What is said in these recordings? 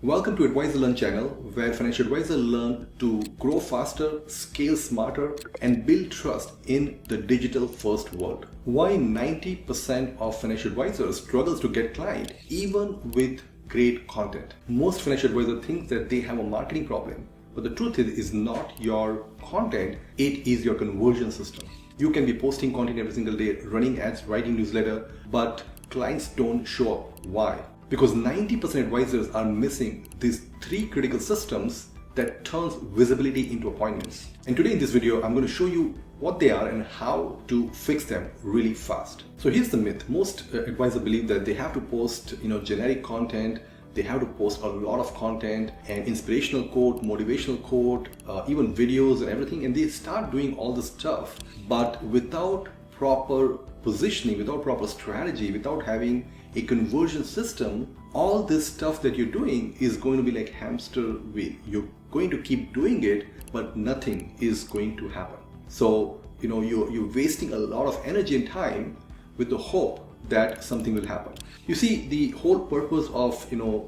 Welcome to Advisor Learn channel, where financial advisors learn to grow faster, scale smarter, and build trust in the digital first world. Why 90% of financial advisors struggles to get client even with great content? Most financial advisors think that they have a marketing problem, but the truth is not your content, it is your conversion system. You can be posting content every single day, running ads, writing newsletter, but clients don't show up. Why? Because 90% advisors are missing these three critical systems that turns visibility into appointments. And today in this video, I'm going to show you what they are and how to fix them really fast. So here's the myth. Most advisors believe that they have to post, generic content. They have to post a lot of content and inspirational quote, motivational quote, even videos and everything. And they start doing all this stuff, but without proper positioning, without proper strategy, without having a conversion system, all this stuff that you're doing is going to be like hamster wheel. You're going to keep doing it, but nothing is going to happen. So, you're wasting a lot of energy and time with the hope that something will happen. You see, the whole purpose of,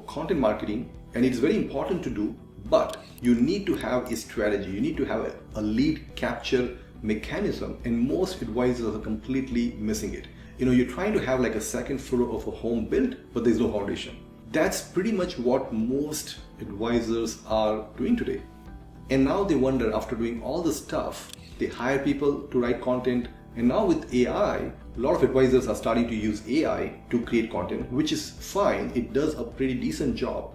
content marketing, and it's very important to do, but you need to have a strategy. You need to have a lead capture mechanism, and most advisors are completely missing it. You're trying to have like a second floor of a home built, but there's no foundation. That's pretty much what most advisors are doing today. And now they wonder, after doing all this stuff, they hire people to write content. And now with AI, a lot of advisors are starting to use AI to create content, which is fine. It does a pretty decent job.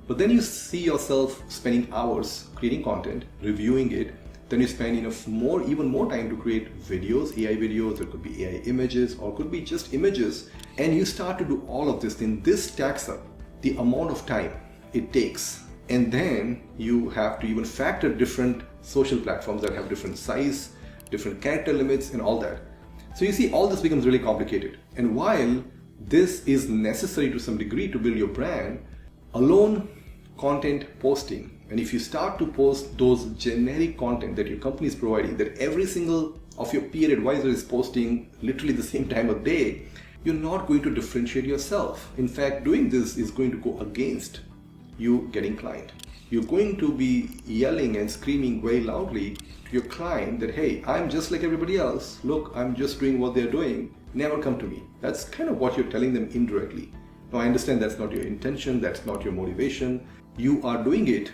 But then you see yourself spending hours creating content, reviewing it. Then you spend even more time to create videos, AI videos. It could be AI images, or it could be just images. And you start to do all of this. Then this stacks up the amount of time it takes. And then you have to even factor different social platforms that have different size, different character limits, and all that. So you see, all this becomes really complicated. And while this is necessary to some degree to build your brand, alone content posting, and if you start to post those generic content that your company is providing, that every single of your peer advisor is posting literally the same time of day, you're not going to differentiate yourself. In fact, doing this is going to go against you getting client. You're going to be yelling and screaming very loudly to your client that, hey, I'm just like everybody else. Look, I'm just doing what they're doing. Never come to me. That's kind of what you're telling them indirectly. Now, I understand that's not your intention. That's not your motivation. You are doing it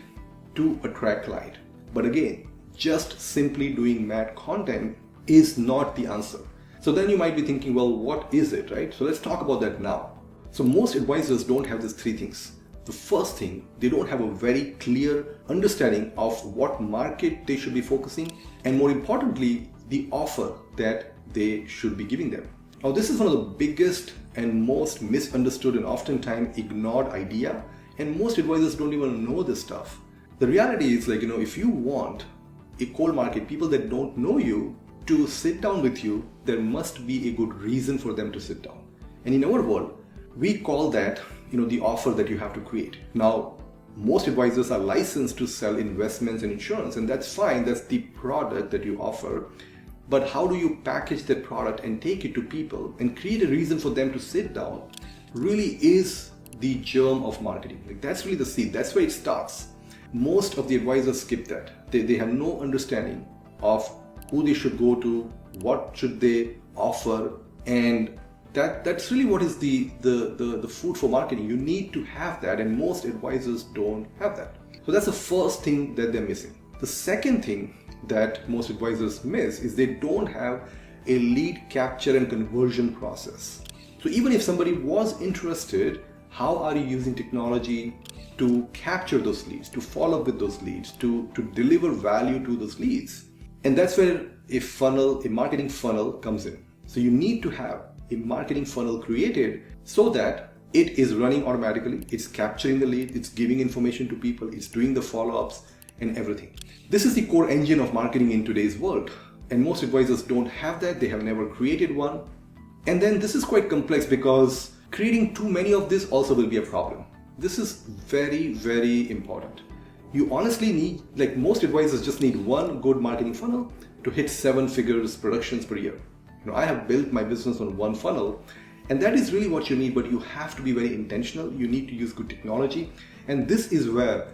to attract client. But again, just simply doing mad content is not the answer. So then you might be thinking, well, what is it, right? So let's talk about that now. So most advisors don't have these three things. The first thing, they don't have a very clear understanding of what market they should be focusing, and more importantly, the offer that they should be giving them. Now, this is one of the biggest and most misunderstood and oftentimes ignored idea, and most advisors don't even know this stuff. The reality is, if you want a cold market, people that don't know you, to sit down with you, there must be a good reason for them to sit down. And in our world, we call that, the offer that you have to create. Now, most advisors are licensed to sell investments and insurance, and that's fine. That's the product that you offer. But how do you package that product and take it to people and create a reason for them to sit down really is the germ of marketing. That's really the seed. That's where it starts. Most of the advisors skip that. They have no understanding of who they should go to, what should they offer, and that's really what is the food for marketing. You need to have that, and most advisors don't have that. So that's the first thing that they're missing. The second thing that most advisors miss is they don't have a lead capture and conversion process. So even if somebody was interested, how are you using technology to capture those leads, to follow up with those leads, to deliver value to those leads? And that's where a marketing funnel comes in. So you need to have a marketing funnel created so that it is running automatically, it's capturing the lead, it's giving information to people, it's doing the follow-ups and everything. This is the core engine of marketing in today's world. And most advisors don't have that. They have never created one. And then this is quite complex because creating too many of this also will be a problem. This is very, very important. You honestly need, most advisors just need one good marketing funnel to hit 7 figures productions per year. I have built my business on one funnel, and that is really what you need, but you have to be very intentional. You need to use good technology. And this is where,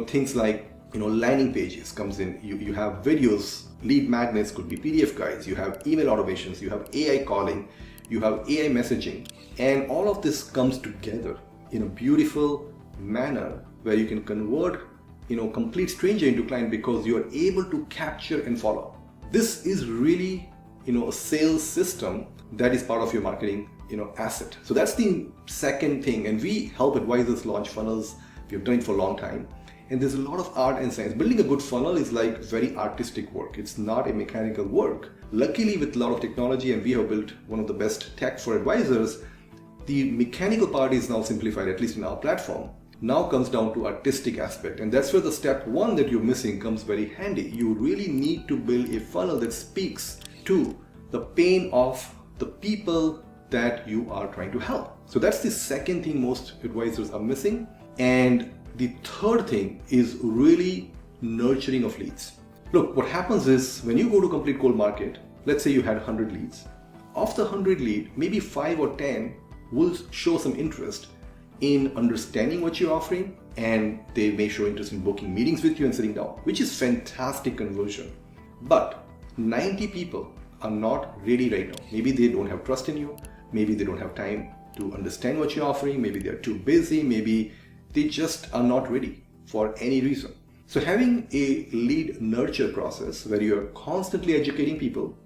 things like, landing pages comes in. You have videos, lead magnets, could be PDF guides, you have email automations, you have AI calling, you have AI messaging, and all of this comes together in a beautiful manner where you can convert, complete stranger into client because you are able to capture and follow. This is really, a sales system that is part of your marketing, asset. So that's the second thing. And we help advisors launch funnels. We've done it for a long time. And there's a lot of art and science. Building a good funnel is like very artistic work. It's not a mechanical work. Luckily, with a lot of technology, and we have built one of the best tech for advisors, the mechanical part is now simplified, at least in our platform. Now comes down to artistic aspect. And that's where the step one that you're missing comes very handy. You really need to build a funnel that speaks to the pain of the people that you are trying to help. So that's the second thing most advisors are missing. And the third thing is really nurturing of leads. Look, what happens is when you go to complete cold market, let's say you had 100 leads. Of the 100 lead, maybe 5 or 10 will show some interest in understanding what you're offering, and they may show interest in booking meetings with you and sitting down, which is fantastic conversion. But 90 people are not ready right now. Maybe they don't have trust in you. Maybe they don't have time to understand what you're offering. Maybe they're too busy. Maybe they just are not ready for any reason. So having a lead nurture process where you're constantly educating people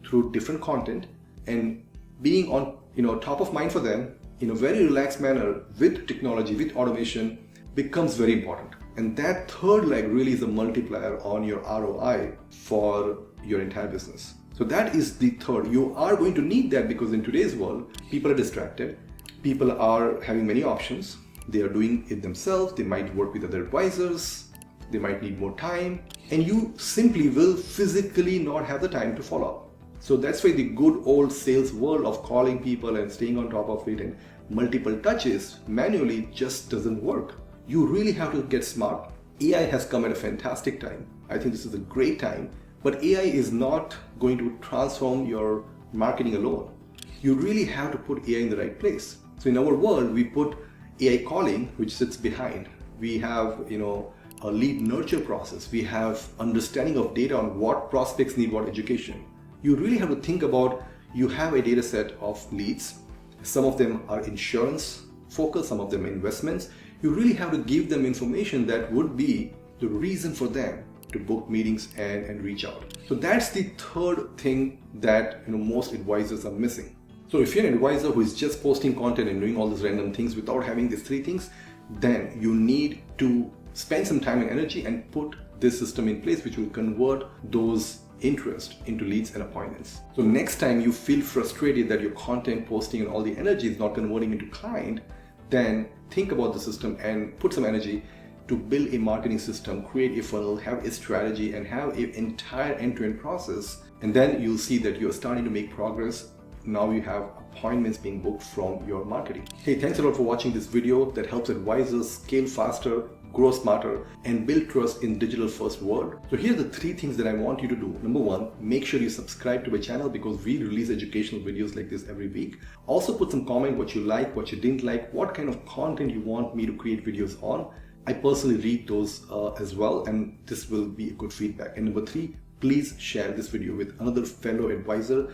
through different content and being on, top of mind for them in a very relaxed manner with technology, with automation, becomes very important. And that third leg really is a multiplier on your ROI for your entire business. So that is the third. You are going to need that because in today's world, people are distracted. People are having many options. They are doing it themselves. They might work with other advisors. They might need more time. And you simply will physically not have the time to follow up. So that's why the good old sales world of calling people and staying on top of it and multiple touches manually just doesn't work. You really have to get smart. AI has come at a fantastic time. I think this is a great time. But AI is not going to transform your marketing alone. You really have to put AI in the right place. So in our world, we put AI calling, which sits behind. We have, a lead nurture process. We have understanding of data on what prospects need what education. You really have to think about, you have a data set of leads. Some of them are insurance focused, some of them are investments. You really have to give them information that would be the reason for them to book meetings and reach out. So that's the third thing that most advisors are missing. So if you're an advisor who is just posting content and doing all these random things without having these three things, then you need to spend some time and energy and put this system in place which will convert those interest into leads and appointments. So next time you feel frustrated that your content posting and all the energy is not converting into client, then think about the system and put some energy to build a marketing system, create a funnel, have a strategy, and have an entire end-to-end process. And then you'll see that you're starting to make progress. Now you have appointments being booked from your marketing. Hey, thanks a lot for watching this video that helps advisors scale faster, grow smarter, and build trust in digital first world. So here are the three things that I want you to do. Number one, make sure you subscribe to my channel because we release educational videos like this every week. Also put some comment what you like, what you didn't like, what kind of content you want me to create videos on. I personally read those as well, and this will be a good feedback. And number three, please share this video with another fellow advisor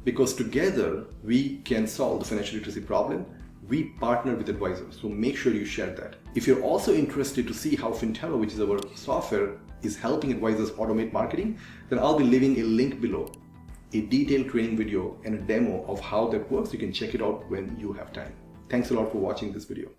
because together we can solve the financial literacy problem. We partner with advisors, so make sure you share that. If you're also interested to see how Fintero, which is our software, is helping advisors automate marketing, then I'll be leaving a link below, a detailed training video and a demo of how that works. You can check it out when you have time. Thanks a lot for watching this video.